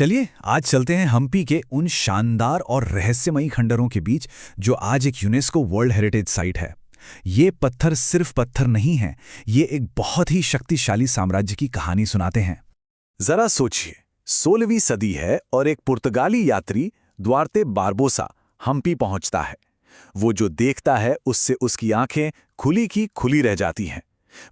चलिए आज चलते हैं हम्पी के उन शानदार और रहस्यमयी खंडरों के बीच जो आज एक यूनेस्को वर्ल्ड हेरिटेज साइट है। ये पत्थर सिर्फ पत्थर नहीं हैं, ये एक बहुत ही शक्तिशाली साम्राज्य की कहानी सुनाते हैं। जरा सोचिए, 16वीं सदी है और एक पुर्तगाली यात्री द्वारते बारबोसा हम्पी पहुंचता है। वो जो देखता है उससे उसकी आंखें खुली की खुली रह जाती हैं।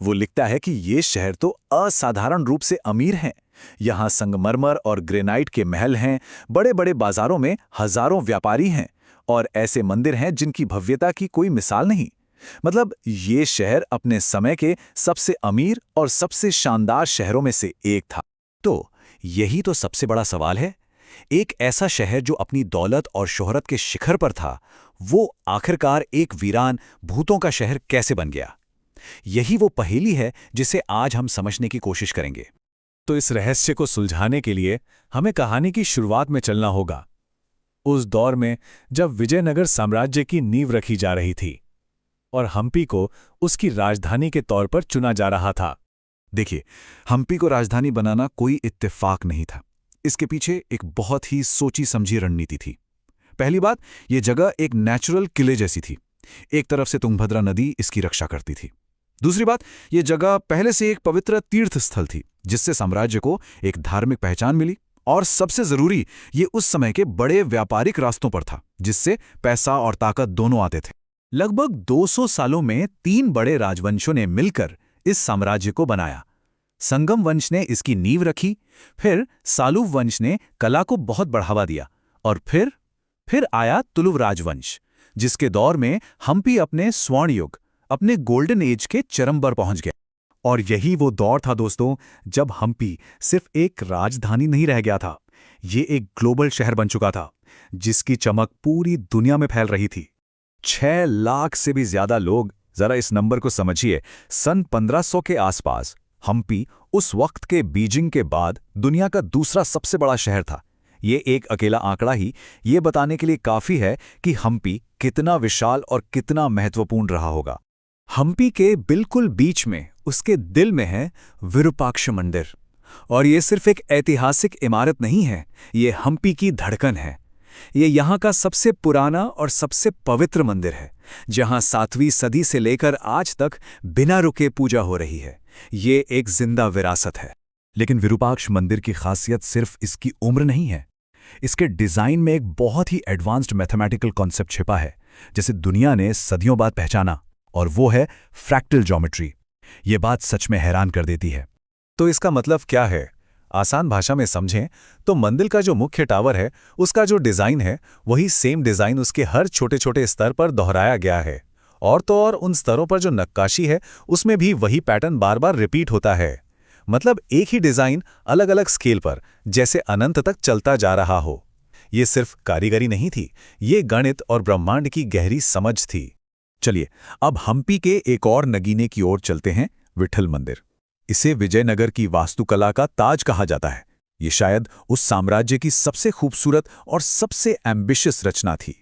वो लिखता है कि ये शहर तो असाधारण रूप से अमीर है। यहाँ संगमरमर और ग्रेनाइट के महल हैं, बड़े बड़े बाजारों में हजारों व्यापारी हैं और ऐसे मंदिर हैं जिनकी भव्यता की कोई मिसाल नहीं। मतलब ये शहर अपने समय के सबसे अमीर और सबसे शानदार शहरों में से एक था। तो यही तो सबसे बड़ा सवाल है, एक ऐसा शहर जो अपनी दौलत और शोहरत के शिखर पर था, वो आखिरकार एक वीरान भूतों का शहर कैसे बन गया? यही वो पहेली है जिसे आज हम समझने की कोशिश करेंगे। तो इस रहस्य को सुलझाने के लिए हमें कहानी की शुरुआत में चलना होगा, उस दौर में जब विजयनगर साम्राज्य की नींव रखी जा रही थी और हम्पी को उसकी राजधानी के तौर पर चुना जा रहा था। देखिए, हम्पी को राजधानी बनाना कोई इत्तेफाक नहीं था। इसके पीछे एक बहुत ही सोची समझी रणनीति थी। पहली बात, यह जगह एक नेचुरल किले जैसी थी। एक तरफ से तुंगभद्रा नदी इसकी रक्षा करती थी। दूसरी बात, यह जगह पहले से एक पवित्र तीर्थ स्थल थी जिससे साम्राज्य को एक धार्मिक पहचान मिली। और सबसे जरूरी, ये उस समय के बड़े व्यापारिक रास्तों पर था जिससे पैसा और ताकत दोनों आते थे। लगभग 200 सालों में 3 बड़े राजवंशों ने मिलकर इस साम्राज्य को बनाया। संगम वंश ने इसकी नींव रखी, फिर सालुव वंश ने कला को बहुत बढ़ावा दिया और फिर आया तुलुव राजवंश, जिसके दौर में हम्पी अपने स्वर्ण युग, अपने गोल्डन एज के चरम पर पहुंच गया। और यही वो दौर था दोस्तों, जब हम्पी सिर्फ एक राजधानी नहीं रह गया था, ये एक ग्लोबल शहर बन चुका था जिसकी चमक पूरी दुनिया में फैल रही थी। 6 लाख से भी ज्यादा लोग, जरा इस नंबर को समझिए, सन 1500 के आसपास हम्पी उस वक्त के बीजिंग के बाद दुनिया का दूसरा सबसे बड़ा शहर था। ये एक अकेला आंकड़ा ही ये बताने के लिए काफी है कि हम्पी कितना विशाल और कितना महत्वपूर्ण रहा होगा। हम्पी के बिल्कुल बीच में, उसके दिल में है विरूपाक्ष मंदिर। और ये सिर्फ एक ऐतिहासिक इमारत नहीं है, ये हम्पी की धड़कन है। ये यहाँ का सबसे पुराना और सबसे पवित्र मंदिर है, जहाँ 7वीं सदी से लेकर आज तक बिना रुके पूजा हो रही है। ये एक जिंदा विरासत है। लेकिन विरूपाक्ष मंदिर की खासियत सिर्फ इसकी उम्र नहीं है, इसके डिजाइन में एक बहुत ही एडवांस्ड मैथमेटिकल कॉन्सेप्ट छिपा है जिसे दुनिया ने सदियों बाद पहचाना, और वो है फ्रैक्टल ज्योमेट्री। ये बात सच में हैरान कर देती है। तो इसका मतलब क्या है? आसान भाषा में समझें तो मंदिर का जो मुख्य टावर है, उसका जो डिजाइन है, वही सेम डिजाइन उसके हर छोटे छोटे स्तर पर दोहराया गया है। और तो और उन स्तरों पर जो नक्काशी है, उसमें भी वही पैटर्न बार बार रिपीट होता है। मतलब एक ही डिजाइन अलग अलग स्केल पर, जैसे अनंत तक चलता जा रहा हो। ये सिर्फ कारीगरी नहीं थी, ये गणित और ब्रह्मांड की गहरी समझ थी। चलिए अब हम्पी के एक और नगीने की ओर चलते हैं, विट्ठल मंदिर। इसे विजयनगर की वास्तुकला का ताज कहा जाता है। ये शायद उस साम्राज्य की सबसे खूबसूरत और सबसे एम्बिशियस रचना थी।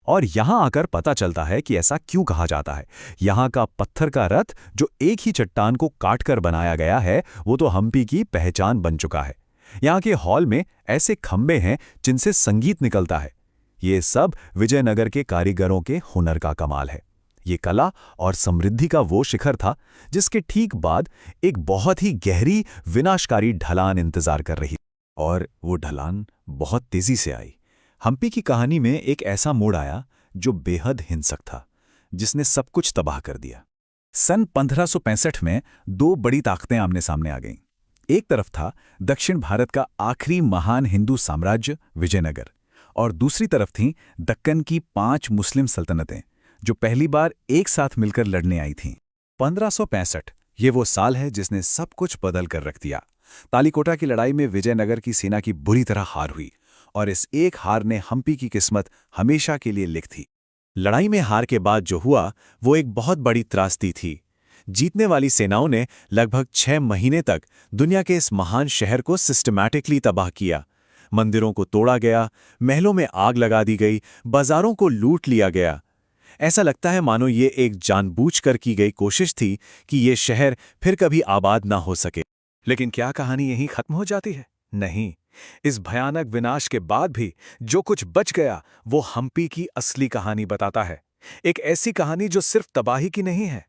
और यहां आकर पता चलता है कि ऐसा क्यों कहा जाता है। यहां का पत्थर का रथ जो एक ही चट्टान को काटकर बनाया गया है, वो तो हम्पी की पहचान बन चुका है। यहाँ के हॉल में ऐसे खंबे हैं जिनसे संगीत निकलता है। ये सब विजयनगर के कारीगरों के हुनर का कमाल है। ये कला और समृद्धि का वो शिखर था जिसके ठीक बाद एक बहुत ही गहरी विनाशकारी ढलान इंतजार कर रही, और वो ढलान बहुत तेजी से आई। हम्पी की कहानी में एक ऐसा मोड़ आया जो बेहद हिंसक था, जिसने सब कुछ तबाह कर दिया। सन 1565 में 2 बड़ी ताकतें आमने सामने आ गईं। एक तरफ था दक्षिण भारत का आखिरी महान हिंदू साम्राज्य विजयनगर, और दूसरी तरफ थीं दक्कन की 5 मुस्लिम सल्तनतें जो पहली बार एक साथ मिलकर लड़ने आई थीं। 1565 ये वो साल है जिसने सब कुछ बदल कर रख दिया। तालीकोटा की लड़ाई में विजयनगर की सेना की बुरी तरह हार हुई, और इस एक हार ने हम्पी की किस्मत हमेशा के लिए लिख दी। लड़ाई में हार के बाद जो हुआ वो एक बहुत बड़ी त्रासदी थी। जीतने वाली सेनाओं ने लगभग 6 महीने तक दुनिया के इस महान शहर को सिस्टमैटिकली तबाह किया। मंदिरों को तोड़ा गया, महलों में आग लगा दी गई, बाजारों को लूट लिया गया। ऐसा लगता है मानो ये एक जानबूझकर की गई कोशिश थी कि ये शहर फिर कभी आबाद ना हो सके। लेकिन क्या कहानी यहीं खत्म हो जाती है? नहीं, इस भयानक विनाश के बाद भी जो कुछ बच गया वो हम्पी की असली कहानी बताता है। एक ऐसी कहानी जो सिर्फ तबाही की नहीं है।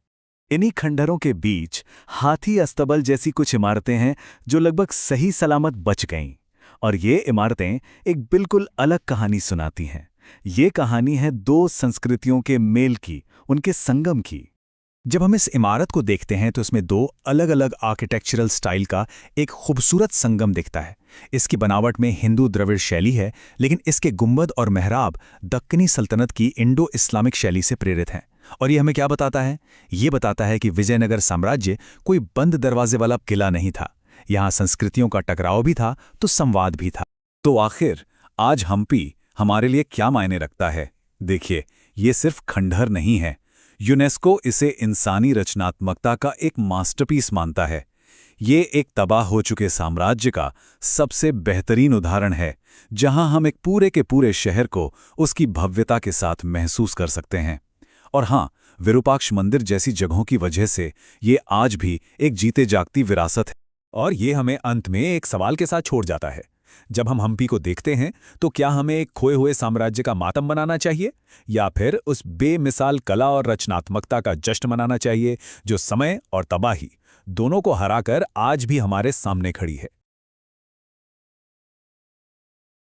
इन्हीं खंडहरों के बीच हाथी अस्तबल जैसी कुछ इमारतें हैं जो लगभग सही सलामत बच गईं। और ये इमारतें एक बिल्कुल अलग कहानी सुनाती हैं। ये कहानी है दो संस्कृतियों के मेल की, उनके संगम की। जब हम इस इमारत को देखते हैं तो इसमें दो अलग अलग आर्किटेक्चरल स्टाइल का एक खूबसूरत संगम दिखता है। इसकी बनावट में हिंदू द्रविड़ शैली है, लेकिन इसके गुंबद और मेहराब दक्कनी सल्तनत की इंडो इस्लामिक शैली से प्रेरित हैं। और ये हमें क्या बताता है? ये बताता है कि विजयनगर साम्राज्य कोई बंद दरवाजे वाला किला नहीं था। यहाँ संस्कृतियों का टकराव भी था तो संवाद भी था। तो आखिर आज हम्पी हमारे लिए क्या मायने रखता है? देखिए, ये सिर्फ खंडहर नहीं है। यूनेस्को इसे इंसानी रचनात्मकता का एक मास्टरपीस मानता है। ये एक तबाह हो चुके साम्राज्य का सबसे बेहतरीन उदाहरण है, जहां हम एक पूरे के पूरे शहर को उसकी भव्यता के साथ महसूस कर सकते हैं। और हाँ, विरूपाक्ष मंदिर जैसी जगहों की वजह से ये आज भी एक जीते जागती विरासत है। और ये हमें अंत में एक सवाल के साथ छोड़ जाता है। जब हम हम्पी को देखते हैं तो क्या हमें एक खोए हुए साम्राज्य का मातम मनाना चाहिए, या फिर उस बेमिसाल कला और रचनात्मकता का जश्न मनाना चाहिए जो समय और तबाही दोनों को हराकर आज भी हमारे सामने खड़ी है?